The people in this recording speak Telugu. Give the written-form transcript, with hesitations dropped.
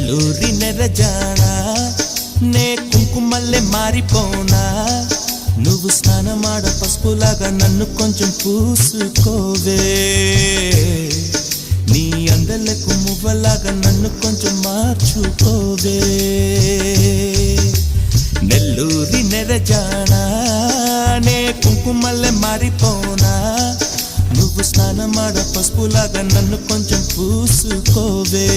నెల్లూరి నెరజానా నే కుంకుమల్లె మారిపోనా నువ్వు స్నానమాడ పసుపులాగా నన్ను కొంచెం పూసుకోవే నీ అందలకు మువ్వలాగా నన్ను కొంచెం మార్చుకోవే నెల్లూరి నెరజానా నే కుంకుమల్లె మారిపోనా నువ్వు స్నానమాడ పసుపులాగా నన్ను కొంచెం పూసుకోవే